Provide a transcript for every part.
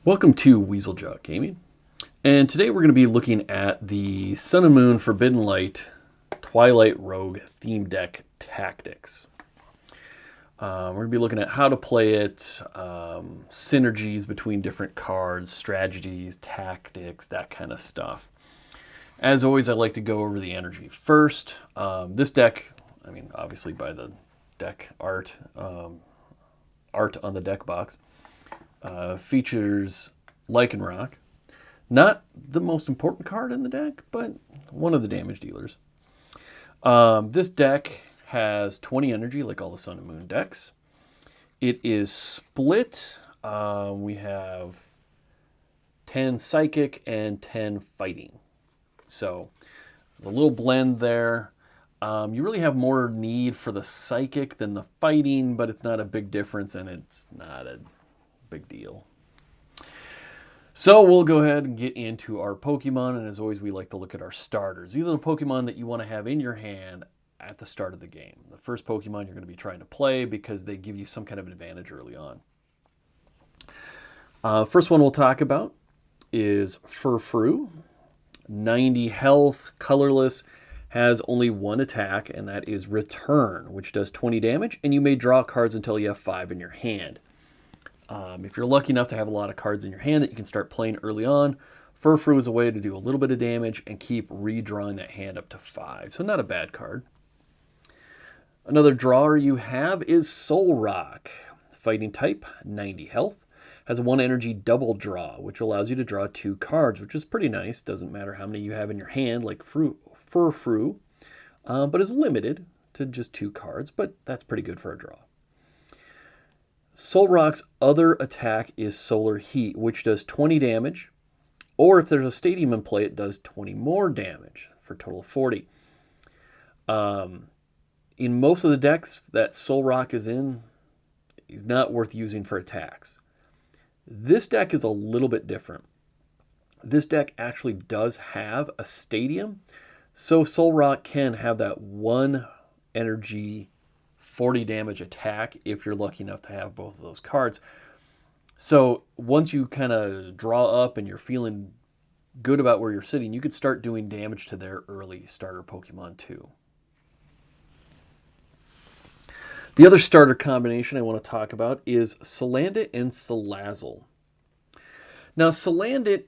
Welcome to Weasel Gaming, and today we're going to be looking at the Sun and Moon Forbidden Light Twilight Rogue theme deck tactics. We're going to be looking at how to play it, synergies between different cards, strategies, tactics, that kind of stuff. As always, I like to go over the energy first. This deck, obviously by the deck art, art on the deck box, features Lycanroc. Not the most important card in the deck, but one of the damage dealers. This deck has 20 energy, like all the Sun and Moon decks. It is split. We have 10 Psychic and 10 Fighting. So there's a little blend there. You really have more need for the Psychic than the Fighting, but it's not a big difference, and it's not a big deal. So we'll go ahead and get into our Pokemon, and as always, we like to look at our starters. These are the Pokemon that you want to have in your hand at the start of the game. The first Pokemon you're going to be trying to play because they give you some kind of advantage early on. First one we'll talk about is Furfrou. 90 health, colorless, has only one attack, and that is Return, which does 20 damage, and you may draw cards until you have 5 in your hand. If you're lucky enough to have a lot of cards in your hand that you can start playing early on, Furfrou is a way to do a little bit of damage and keep redrawing that hand up to 5. So not a bad card. Another drawer you have is Solrock. Fighting type, 90 health. Has a 1 energy double draw, which allows you to draw 2 cards, which is pretty nice. Doesn't matter how many you have in your hand, like Furfrou, but is limited to just 2 cards, but that's pretty good for a draw. Solrock's other attack is Solar Heat, which does 20 damage, or if there's a stadium in play, it does 20 more damage for a total of 40. In most of the decks that Solrock is in, he's not worth using for attacks. This deck is a little bit different. This deck actually does have a stadium, so Solrock can have that 1 energy 40 damage attack if you're lucky enough to have both of those cards. So once you kind of draw up and you're feeling good about where you're sitting, you could start doing damage to their early starter Pokemon too. The other starter combination I want to talk about is Salandit and Salazzle. Now Salandit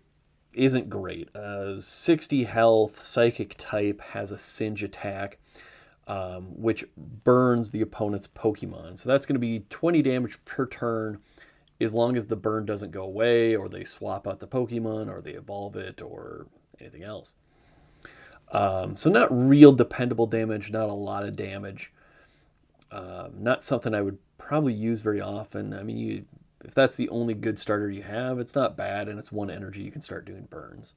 isn't great. 60 health, Psychic type, has a Singe attack, which burns the opponent's Pokemon. So that's going to be 20 damage per turn as long as the burn doesn't go away, or they swap out the Pokemon, or they evolve it, or anything else. So not real dependable damage, not a lot of damage. Not something I would probably use very often. If that's the only good starter you have, it's not bad, and it's 1 energy, you can start doing burns.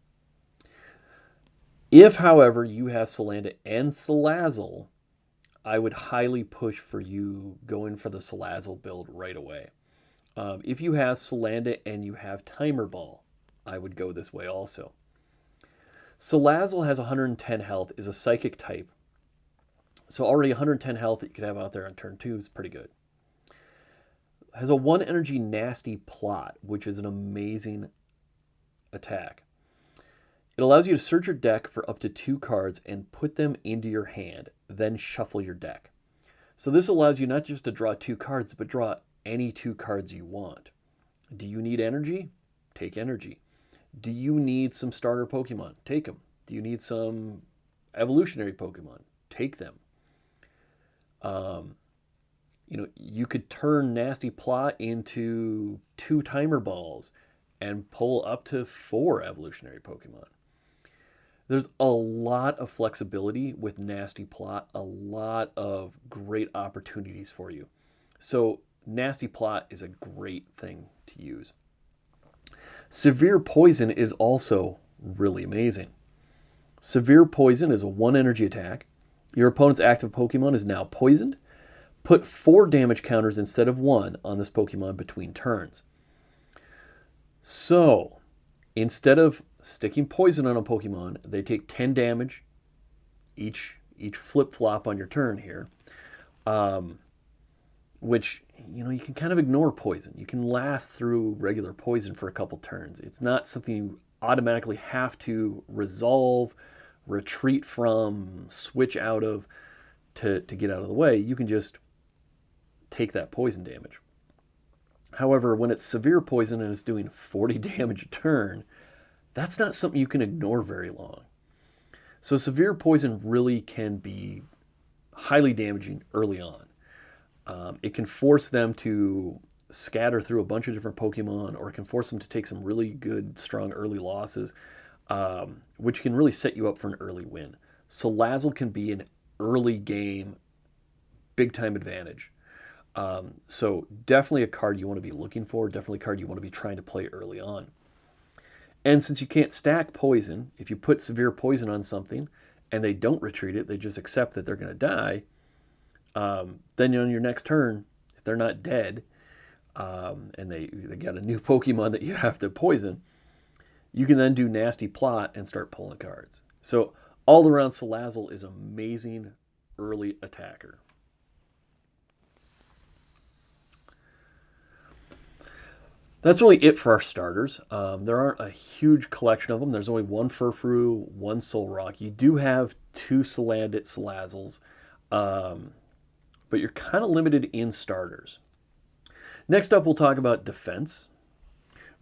If, however, you have Salandit and Salazzle, I would highly push for you going for the Salazzle build right away. If you have Salandit and you have Timer Ball, I would go this way also. Salazzle has 110 health, is a Psychic type. So already 110 health that you could have out there on turn 2 is pretty good. Has a 1 energy Nasty Plot, which is an amazing attack. It allows you to search your deck for up to 2 cards and put them into your hand, then shuffle your deck. So this allows you not just to draw 2 cards, but draw any 2 cards you want. Do you need energy? Take energy. Do you need some starter Pokemon? Take them. Do you need some evolutionary Pokemon? Take them. You could turn Nasty Plot into 2 Timer Balls and pull up to 4 evolutionary Pokemon. There's a lot of flexibility with Nasty Plot, a lot of great opportunities for you. So Nasty Plot is a great thing to use. Severe Poison is also really amazing. Severe Poison is a 1 energy attack. Your opponent's active Pokemon is now poisoned. Put 4 damage counters instead of 1 on this Pokemon between turns. So, instead of sticking poison on a Pokemon, they take 10 damage each flip-flop on your turn here, which you can kind of ignore poison. You can last through regular poison for a couple turns. It's not something you automatically have to resolve, retreat from, switch out of to get out of the way. You can just take that poison damage. However, when it's severe poison and it's doing 40 damage a turn, that's not something you can ignore very long. So severe poison really can be highly damaging early on. It can force them to scatter through a bunch of different Pokemon, or it can force them to take some really good, strong early losses, which can really set you up for an early win. Salazzle can be an early game, big time advantage. So definitely a card you want to be looking for, definitely a card you want to be trying to play early on. And since you can't stack poison, if you put severe poison on something and they don't retreat it, they just accept that they're going to die, then on your next turn, if they're not dead, and they got a new Pokemon that you have to poison, you can then do Nasty Plot and start pulling cards. So all around, Salazzle is an amazing early attacker. That's really it for our starters. There aren't a huge collection of them. There's only one Furfrou, one Solrock. You do have two Salandit Salazzles, but you're kind of limited in starters. Next up, we'll talk about defense.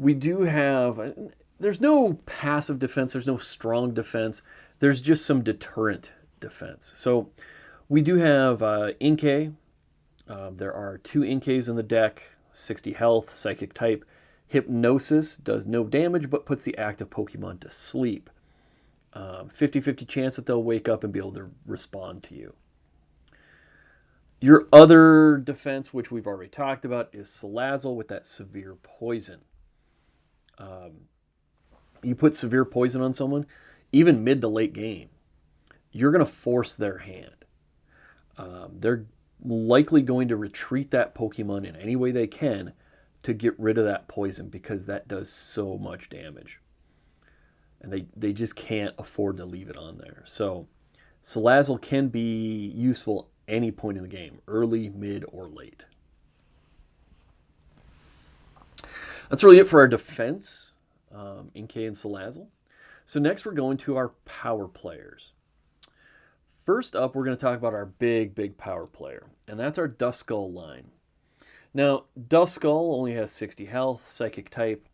We do have, there's no passive defense, there's no strong defense, there's just some deterrent defense. So we do have Inkay. There are two Inkays in the deck, 60 health, psychic type. Hypnosis does no damage but puts the active Pokemon to sleep. 50-50 chance that they'll wake up and be able to respond to you. Your other defense, which we've already talked about, is Salazzle with that severe poison. You put severe poison on someone, even mid to late game, you're going to force their hand. They're likely going to retreat that Pokemon in any way they can to get rid of that poison, because that does so much damage. And they just can't afford to leave it on there. So Salazzle can be useful any point in the game, early, mid, or late. That's really it for our defense, Inkay and Salazzle. So next we're going to our power players. First up, we're going to talk about our big power player, and that's our Duskull line. Now, Duskull only has 60 health, psychic type.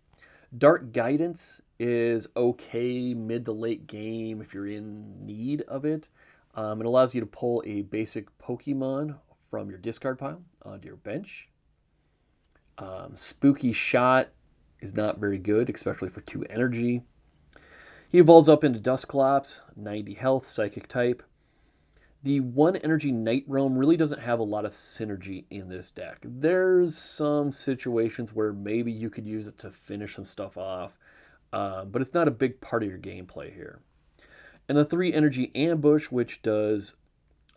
Dark Guidance is okay mid to late game if you're in need of it. It allows you to pull a basic Pokemon from your discard pile onto your bench. Spooky Shot is not very good, especially for 2 energy. He evolves up into Dusclops, 90 health, psychic type. The 1 energy Night Realm really doesn't have a lot of synergy in this deck. There's some situations where maybe you could use it to finish some stuff off, but it's not a big part of your gameplay here. And the 3 energy Ambush, which does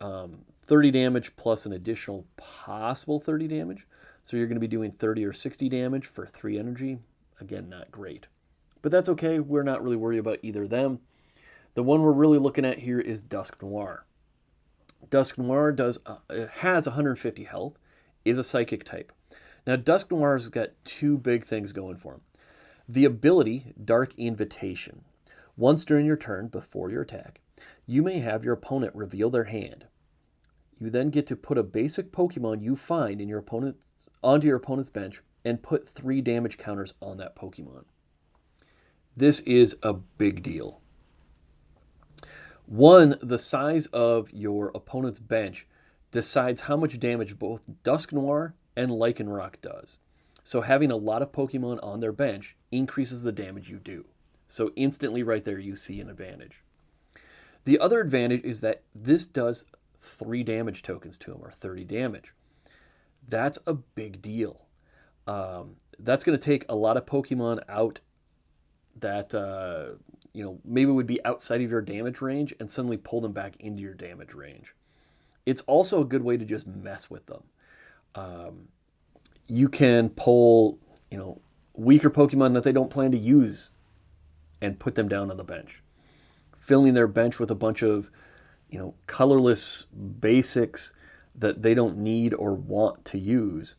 30 damage plus an additional possible 30 damage. So you're going to be doing 30 or 60 damage for 3 energy. Again, not great. But that's okay. We're not really worried about either of them. The one we're really looking at here is Dusk Noir. Dusk Noir has 150 health, is a psychic type. Now, Dusk Noir's got 2 big things going for him. The ability, Dark Invitation. Once during your turn, before your attack, you may have your opponent reveal their hand. You then get to put a basic Pokemon you find in onto your opponent's bench and put 3 damage counters on that Pokemon. This is a big deal. 1, the size of your opponent's bench decides how much damage both Dusk Noir and Lycanroc does. So having a lot of Pokemon on their bench increases the damage you do. So instantly right there you see an advantage. The other advantage is that this does 3 damage tokens to him, or 30 damage. That's a big deal. That's going to take a lot of Pokemon out that maybe would be outside of your damage range and suddenly pull them back into your damage range. It's also a good way to just mess with them. You can pull, weaker Pokemon that they don't plan to use and put them down on the bench, filling their bench with a bunch of, colorless basics that they don't need or want to use,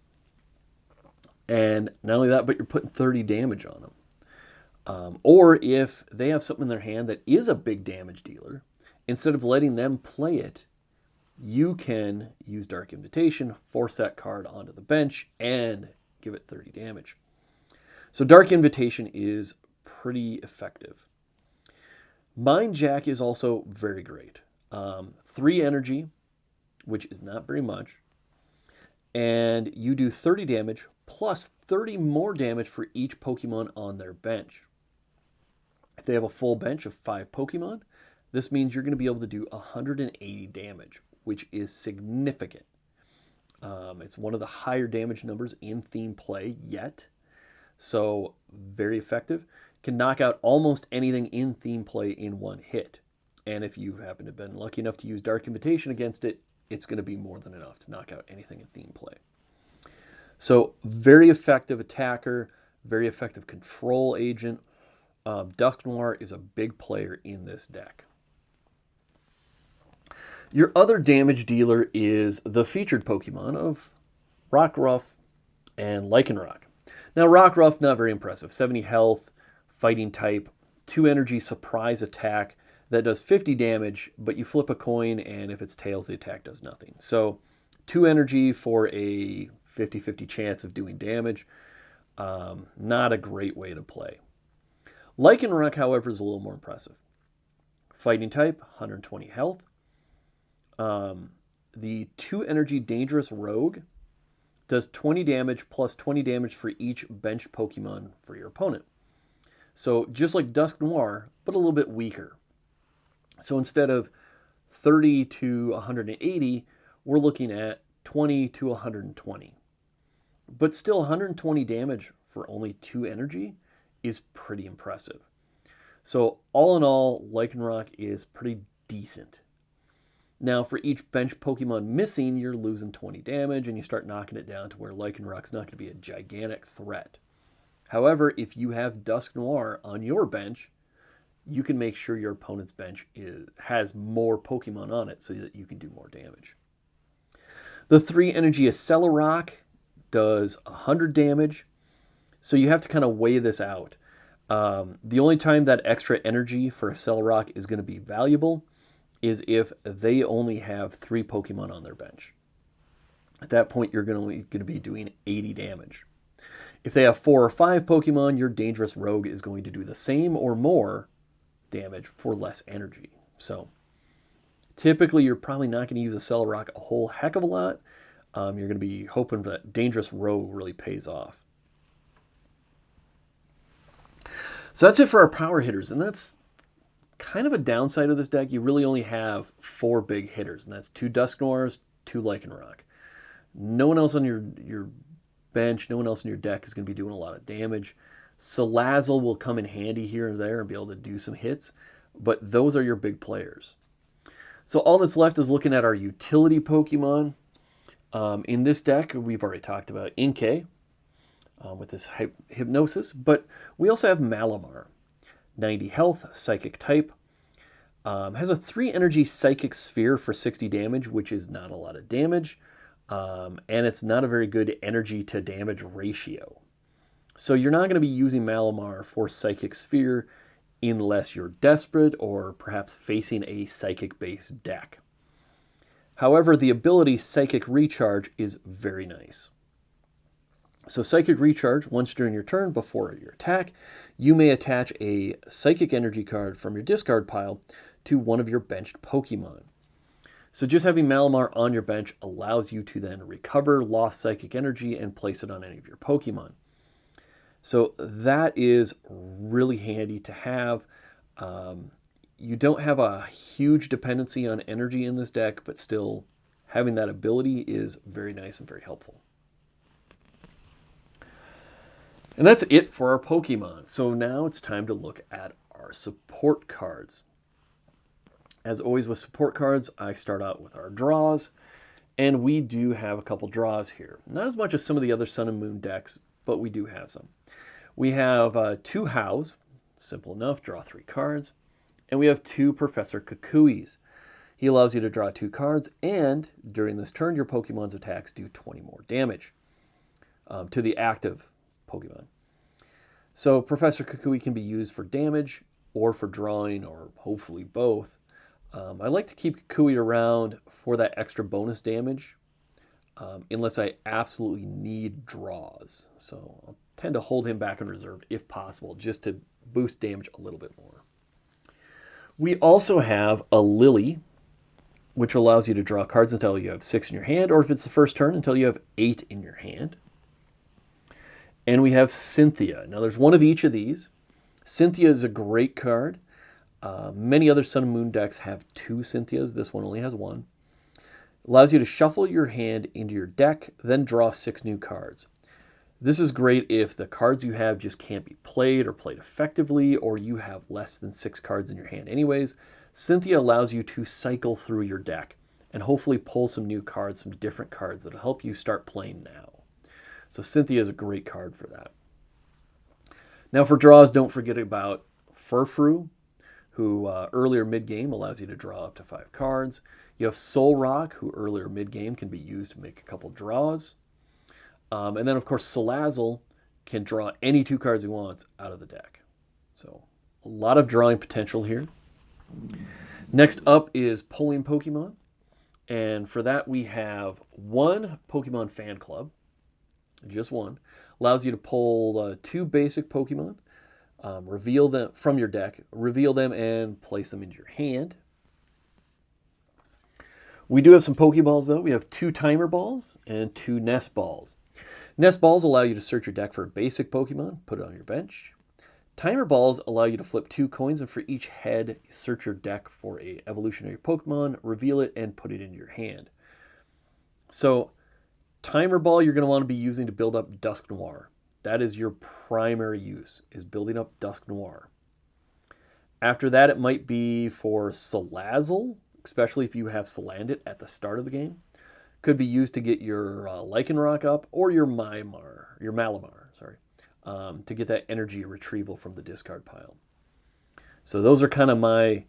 And not only that, but you're putting 30 damage on them. Or if they have something in their hand that is a big damage dealer, instead of letting them play it, you can use Dark Invitation, force that card onto the bench, and give it 30 damage. So Dark Invitation is pretty effective. Mind Jack is also very great. 3 energy, which is not very much, and you do 30 damage plus 30 more damage for each Pokemon on their bench. If they have a full bench of 5 Pokemon, this means you're going to be able to do 180 damage, which is significant. It's one of the higher damage numbers in theme play yet, so very effective. Can knock out almost anything in theme play in one hit. And if you happen to have been lucky enough to use Dark Invitation against it, it's going to be more than enough to knock out anything in theme play. So very effective attacker, very effective control agent. Dusk Noir is a big player in this deck. Your other damage dealer is the featured Pokemon of Rockruff and Lycanroc. Now Rockruff, not very impressive. 70 health, fighting type, 2 energy surprise attack that does 50 damage, but you flip a coin and if it's tails, the attack does nothing. So 2 energy for a 50-50 chance of doing damage. Not a great way to play. Lycanroc, however, is a little more impressive. Fighting type, 120 health. The 2 energy dangerous rogue does 20 damage plus 20 damage for each bench Pokemon for your opponent. So just like Dusk Noir, but a little bit weaker. So instead of 30 to 180, we're looking at 20 to 120. But still 120 damage for only 2 energy is pretty impressive. So all in all, Lycanroc is pretty decent. Now for each bench Pokemon missing, you're losing 20 damage and you start knocking it down to where Lycanroc's not going to be a gigantic threat. However, if you have Dusk Noir on your bench, you can make sure your opponent's bench has more Pokemon on it so that you can do more damage. The 3 energy Accelerock does 100 damage, so you have to kind of weigh this out. The only time that extra energy for Accelerock is going to be valuable is if they only have 3 Pokemon on their bench. At that point, you're going to be doing 80 damage. If they have 4 or 5 Pokemon, your Dangerous Rogue is going to do the same or more damage for less energy. So typically, you're probably not going to use Accelerock a whole heck of a lot. You're going to be hoping that Dangerous Rogue really pays off. So that's it for our power hitters, and that's kind of a downside of this deck. You really only have 4 big hitters, and that's 2 Dusk Noirs, 2 Lycanroc. No one else on your bench, no one else in your deck is going to be doing a lot of damage. Salazzle will come in handy here and there and be able to do some hits, but those are your big players. So all that's left is looking at our utility Pokemon. In this deck, we've already talked about Inkay with this Hypnosis, but we also have Malamar. 90 health, psychic type. Has a 3 energy psychic sphere for 60 damage, which is not a lot of damage. And it's not a very good energy to damage ratio. So you're not going to be using Malamar for psychic sphere unless you're desperate or perhaps facing a psychic-based deck. However, the ability Psychic Recharge is very nice. So Psychic Recharge, once during your turn before your attack, you may attach a Psychic Energy card from your discard pile to one of your benched Pokemon. So just having Malamar on your bench allows you to then recover lost Psychic Energy and place it on any of your Pokemon. So that is really handy to have. You don't have a huge dependency on energy in this deck, but still having that ability is very nice and very helpful. And that's it for our Pokemon. So now it's time to look at our support cards. As always with support cards, I start out with our draws, and we do have a couple draws here. Not as much as some of the other Sun and Moon decks, but we do have some. We have 2 Hows, simple enough, draw 3 cards. And we have 2 Professor Kukuis. He allows you to draw 2 cards, and during this turn, your Pokemon's attacks do 20 more damage. to the active Pokemon. So Professor Kukui can be used for damage or for drawing, or hopefully both. I like to keep Kukui around for that extra bonus damage, unless I absolutely need draws. So I'll tend to hold him back in reserve if possible, just to boost damage a little bit more. We also have a Lily, which allows you to draw cards until you have 6 in your hand, or if it's the first turn, until you have 8 in your hand. And we have Cynthia. Now there's one of each of these. Cynthia is a great card. Many other Sun and Moon decks have 2 Cynthias. This one only has 1. Allows you to shuffle your hand into your deck, then draw 6 new cards. This is great if the cards you have just can't be played or played effectively, or you have less than 6 cards in your hand anyways. Cynthia allows you to cycle through your deck and hopefully pull some new cards, some different cards that'll help you start playing now. So Cynthia is a great card for that. Now for draws, don't forget about Furfrou, who earlier mid-game allows you to draw up to 5 cards. You have Solrock, who earlier mid-game can be used to make a couple draws. And then, of course, Salazzle can draw any 2 cards he wants out of the deck. So a lot of drawing potential here. Next up is pulling Pokemon. And for that, we have one Pokemon fan club, just one. Allows you to pull 2 basic Pokemon, reveal them from your deck, reveal them, and place them into your hand. We do have some Pokeballs, though. We have 2 Timer Balls and 2 Nest Balls. Nest Balls allow you to search your deck for a basic Pokemon, put it on your bench. Timer Balls allow you to flip 2 coins, and for each head, search your deck for a evolutionary Pokemon, reveal it, and put it in your hand. So, Timer Ball you're going to want to be using to build up Dusk Noir. That is your primary use, is building up Dusk Noir. After that, it might be for Salazzle, especially if you have Salandit at the start of the game. Could be used to get your Lycanroc up, or your Malamar, to get that energy retrieval from the discard pile. So those are kind of my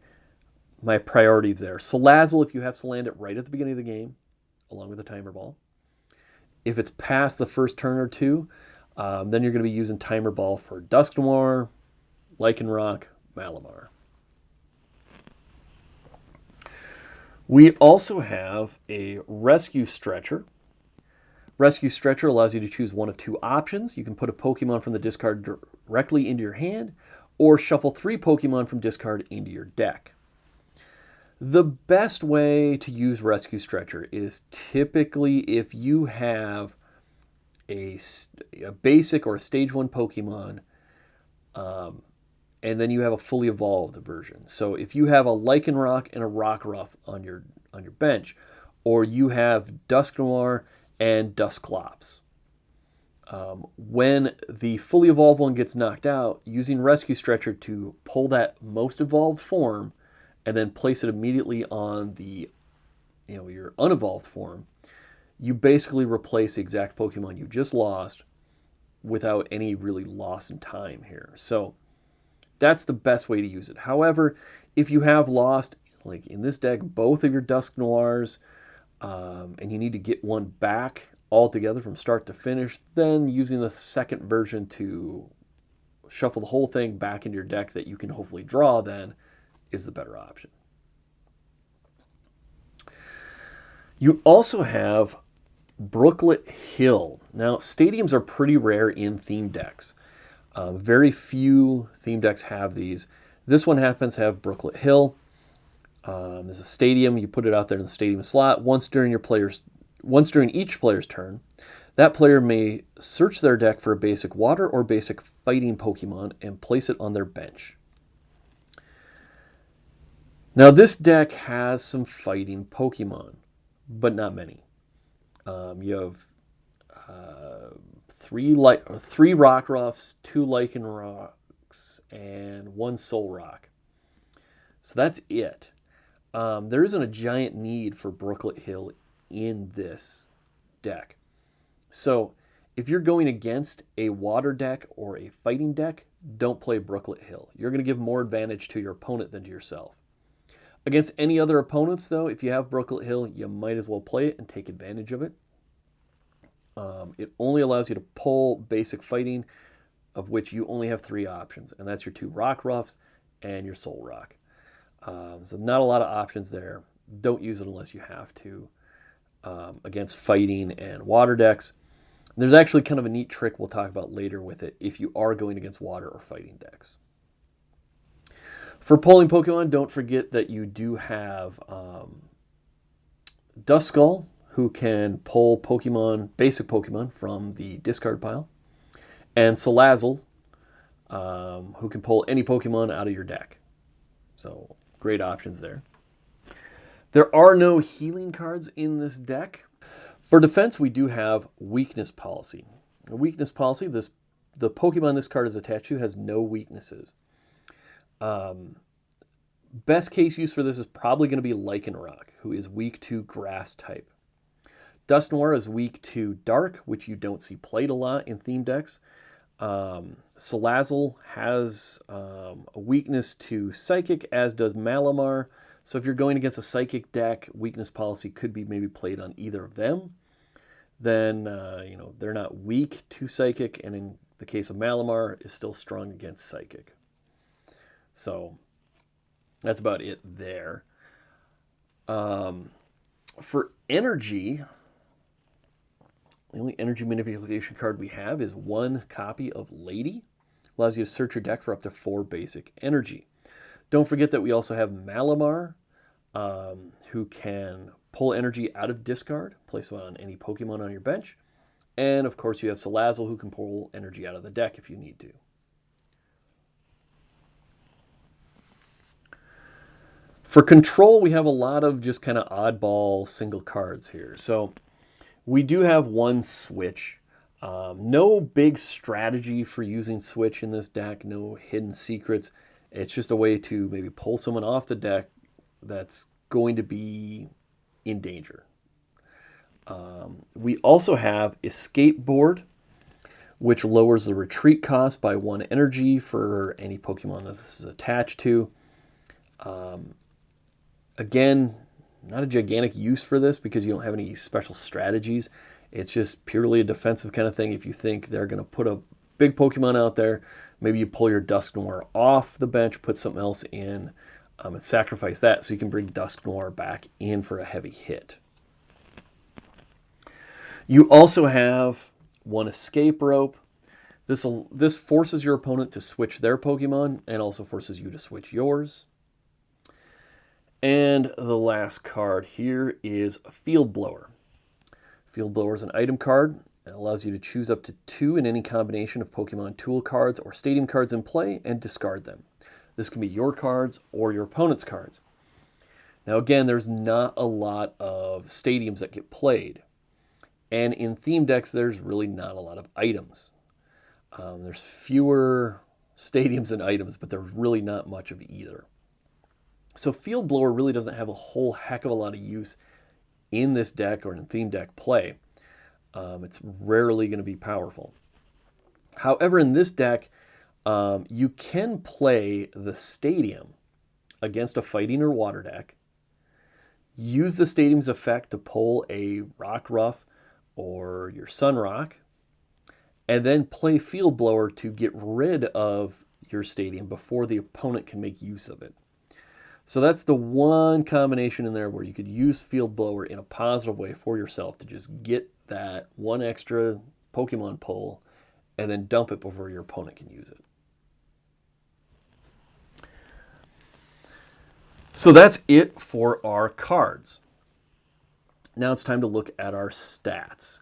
priorities there. Salazzle, if you have Salandit right at the beginning of the game, along with the Timer Ball. If it's past the first turn or 2, then you're going to be using Timer Ball for Dusk Noir, Lycanroc, Malamar. We also have a Rescue Stretcher. Rescue Stretcher allows you to choose one of 2 options. You can put a Pokemon from the discard directly into your hand, or shuffle 3 Pokemon from discard into your deck. The best way to use Rescue Stretcher is typically if you have a basic or a stage 1 Pokemon, and then you have a fully evolved version. So if you have a Lycanroc and a Rockruff on your bench, or you have Dusk Noir and Dusclops, when the fully evolved one gets knocked out, using Rescue Stretcher to pull that most evolved form and then place it immediately on the your unevolved form, you basically replace the exact Pokemon you just lost without any really loss in time here. So that's the best way to use it. However, if you have lost, like in this deck, both of your Dusk Noirs, and you need to get one back altogether from start to finish, then using the second version to shuffle the whole thing back into your deck that you can hopefully draw then is the better option. You also have Brooklet Hill. Now, stadiums are pretty rare in theme decks. Very few theme decks have these. This one happens to have Brooklet Hill. There's a stadium. You put it out there in the stadium slot. Once during each player's turn, that player may search their deck for a basic water or basic fighting Pokemon and place it on their bench. Now, this deck has some fighting Pokemon, but not many. You have 3 Rockruffs, 2 Lycanrocs, and 1 Solrock. So that's it. There isn't a giant need for Brooklet Hill in this deck. So if you're going against a water deck or a fighting deck, don't play Brooklet Hill. You're going to give more advantage to your opponent than to yourself. Against any other opponents, though, if you have Brooklet Hill, you might as well play it and take advantage of it. It only allows you to pull basic fighting, of which you only have 3 options, and that's your 2 rock roughs and your soul rock. So not a lot of options there. Don't use it unless you have to against fighting and water decks. There's actually kind of a neat trick we'll talk about later with it if you are going against water or fighting decks. For pulling Pokemon, don't forget that you do have Duskull, who can pull Pokemon, basic Pokemon, from the discard pile, and Salazzle, who can pull any Pokemon out of your deck. So great options there. There are no healing cards in this deck. For defense, we do have Weakness Policy. A Weakness Policy, the Pokemon this card is attached to has no weaknesses. Best case use for this is probably going to be Lycanroc, who is weak to Grass type. Dusk Noir is weak to Dark, which you don't see played a lot in theme decks. Salazzle has a weakness to Psychic, as does Malamar. So if you're going against a Psychic deck, Weakness Policy could be maybe played on either of them. Then, they're not weak to Psychic, and in the case of Malamar, is still strong against Psychic. So that's about it there. For energy, the only energy manipulation card we have is 1 copy of Lady. Allows you to search your deck for up to 4 basic energy. Don't forget that we also have Malamar, who can pull energy out of discard, place it on any Pokemon on your bench. And of course you have Salazzle, who can pull energy out of the deck if you need to. For control, we have a lot of just kind of oddball single cards here. So we do have 1 switch. No big strategy for using switch in this deck, no hidden secrets. It's just a way to maybe pull someone off the deck that's going to be in danger. We also have Escape Board, which lowers the retreat cost by 1 energy for any Pokemon that this is attached to. Again, not a gigantic use for this because you don't have any special strategies. It's just purely a defensive kind of thing. If you think they're going to put a big Pokemon out there, maybe you pull your Dusk Noir off the bench, put something else in, and sacrifice that so you can bring Dusk Noir back in for a heavy hit. You also have 1 Escape Rope. This forces your opponent to switch their Pokemon and also forces you to switch yours. And the last card here is Field Blower. Field Blower is an item card. It allows you to choose up to 2 in any combination of Pokemon tool cards or stadium cards in play and discard them. This can be your cards or your opponent's cards. Now again, there's not a lot of stadiums that get played. And in theme decks, there's really not a lot of items. There's fewer stadiums and items, but there's really not much of either. So Field Blower really doesn't have a whole heck of a lot of use in this deck or in theme deck play. It's rarely going to be powerful. However, in this deck, you can play the Stadium against a fighting or water deck, use the Stadium's effect to pull a Rock Ruff or your Sun Rock, and then play Field Blower to get rid of your Stadium before the opponent can make use of it. So that's the one combination in there where you could use Field Blower in a positive way for yourself to just get that 1 extra Pokemon pull and then dump it before your opponent can use it. So that's it for our cards. Now it's time to look at our stats.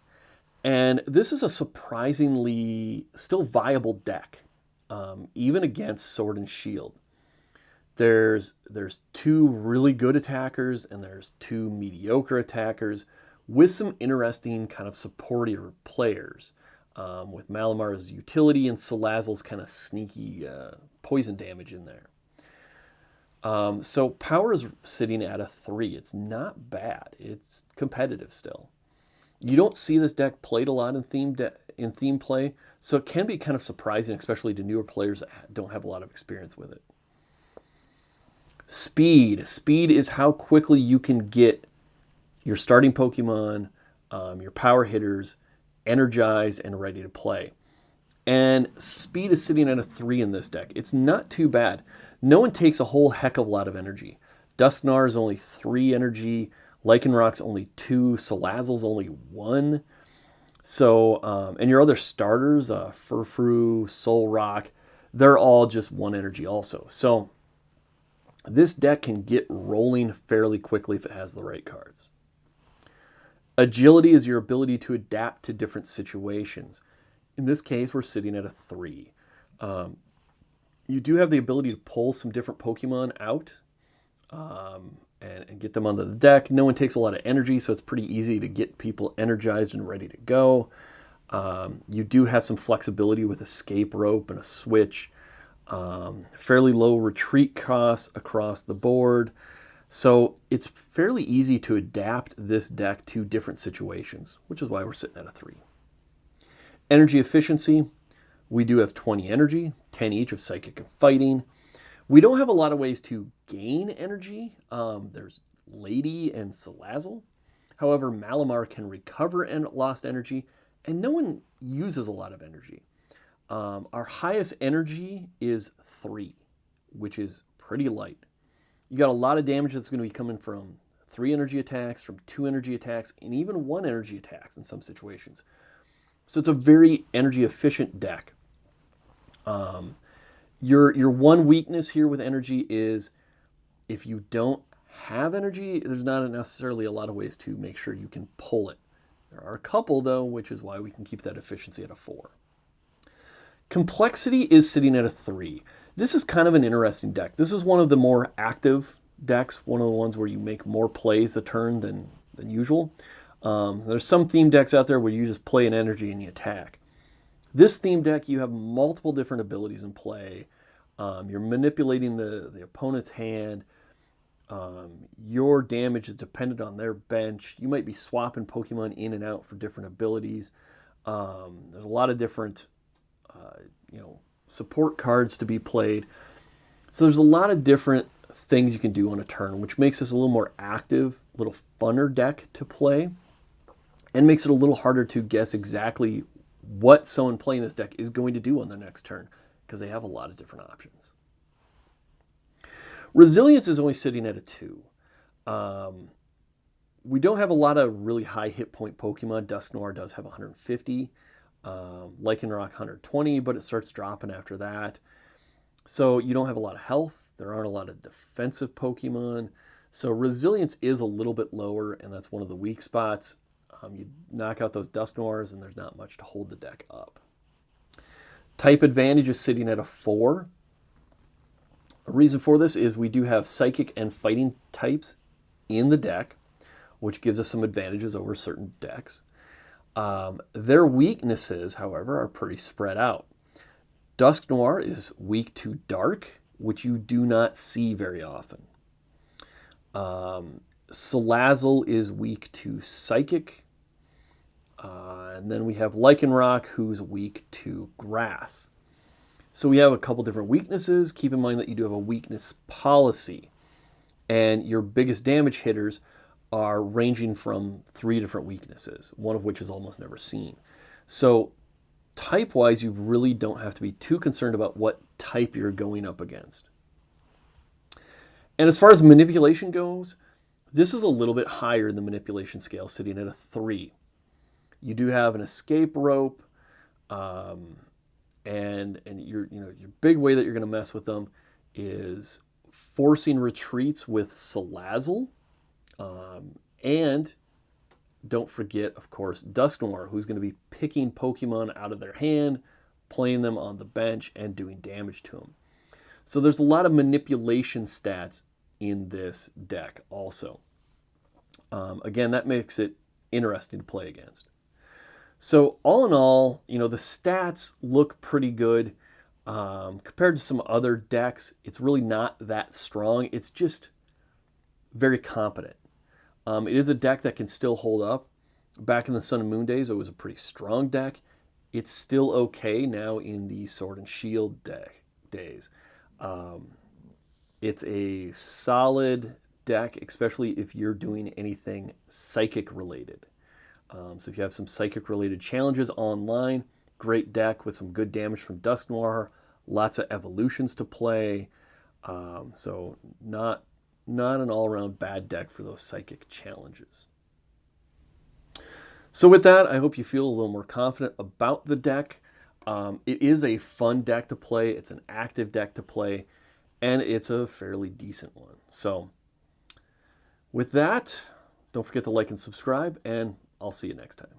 And this is a surprisingly still viable deck, even against Sword and Shield. There's 2 really good attackers and there's 2 mediocre attackers with some interesting kind of supportive players, with Malamar's utility and Salazzle's kind of sneaky poison damage in there. So power is sitting at a 3. It's not bad. It's competitive still. You don't see this deck played a lot in theme play, so it can be kind of surprising, especially to newer players that don't have a lot of experience with it. Speed. Speed is how quickly you can get your starting Pokemon, your power hitters, energized and ready to play. And speed is sitting at a 3 in this deck. It's not too bad. No one takes a whole heck of a lot of energy. Dusk Noir is only 3 energy. Lycanroc's only 2. Salazzle's only 1. So, and your other starters, Furfrou, Solrock, they're all just 1 energy also. So this deck can get rolling fairly quickly if it has the right cards. Agility is your ability to adapt to different situations. In this case, we're sitting at a 3. You do have the ability to pull some different Pokemon out and get them onto the deck. No one takes a lot of energy, so it's pretty easy to get people energized and ready to go. You do have some flexibility with Escape Rope and a Switch. Fairly low retreat costs across the board. So it's fairly easy to adapt this deck to different situations, which is why we're sitting at a 3. Energy efficiency, we do have 20 energy, 10 each of Psychic and Fighting. We don't have a lot of ways to gain energy. There's Lady and Salazzle. However, Malamar can recover lost energy, and no one uses a lot of energy. Our highest energy is 3, which is pretty light. You got a lot of damage that's going to be coming from 3 energy attacks, from 2 energy attacks, and even 1 energy attacks in some situations. So it's a very energy efficient deck. Your one weakness here with energy is if you don't have energy, there's not necessarily a lot of ways to make sure you can pull it. There are a couple though, which is why we can keep that efficiency at a 4. Complexity is sitting at a 3. This is kind of an interesting deck. This is one of the more active decks, one of the ones where you make more plays a turn than usual. There's some theme decks out there where you just play an energy and you attack. This theme deck, you have multiple different abilities in play. You're manipulating the opponent's hand. Your damage is dependent on their bench. You might be swapping Pokemon in and out for different abilities. There's a lot of different support cards to be played. So there's a lot of different things you can do on a turn, which makes this a little more active, a little funner deck to play, and makes it a little harder to guess exactly what someone playing this deck is going to do on their next turn, because they have a lot of different options. Resilience is only sitting at a 2. We don't have a lot of really high hit point Pokemon. Dusk Noir does have 150. Lycanroc 120, but it starts dropping after that. So you don't have a lot of health. There aren't a lot of defensive Pokemon. So resilience is a little bit lower, and that's one of the weak spots. You knock out those Dusk Noirs, and there's not much to hold the deck up. Type advantage is sitting at a 4. A reason for this is we do have Psychic and Fighting types in the deck, which gives us some advantages over certain decks. Their weaknesses, however, are pretty spread out. Dusk Noir is weak to Dark, which you do not see very often. Salazzle is weak to Psychic. And then we have Lycanroc, who's weak to Grass. So we have a couple different weaknesses. Keep in mind that you do have a weakness policy. And your biggest damage hitters are ranging from 3 different weaknesses, one of which is almost never seen. So type-wise, you really don't have to be too concerned about what type you're going up against. And as far as manipulation goes, this is a little bit higher in the manipulation scale, sitting at a 3. You do have an Escape Rope, and your big way that you're going to mess with them is forcing retreats with Salazzle. And don't forget, of course, Dusk Noir, who's going to be picking Pokemon out of their hand, playing them on the bench, and doing damage to them. So there's a lot of manipulation stats in this deck also. Again, that makes it interesting to play against. So all in all, the stats look pretty good. Compared to some other decks, it's really not that strong. It's just very competent. It is a deck that can still hold up. Back in the Sun and Moon days, it was a pretty strong deck. It's still okay now in the Sword and Shield days. It's a solid deck, especially if you're doing anything psychic related. So if you have some psychic-related challenges online, great deck with some good damage from Dusk Noir, lots of evolutions to play. So not an all-around bad deck for those psychic challenges. So with that, I hope you feel a little more confident about the deck. It is a fun deck to play. It's an active deck to play, and it's a fairly decent one. So with that, don't forget to like and subscribe, and I'll see you next time.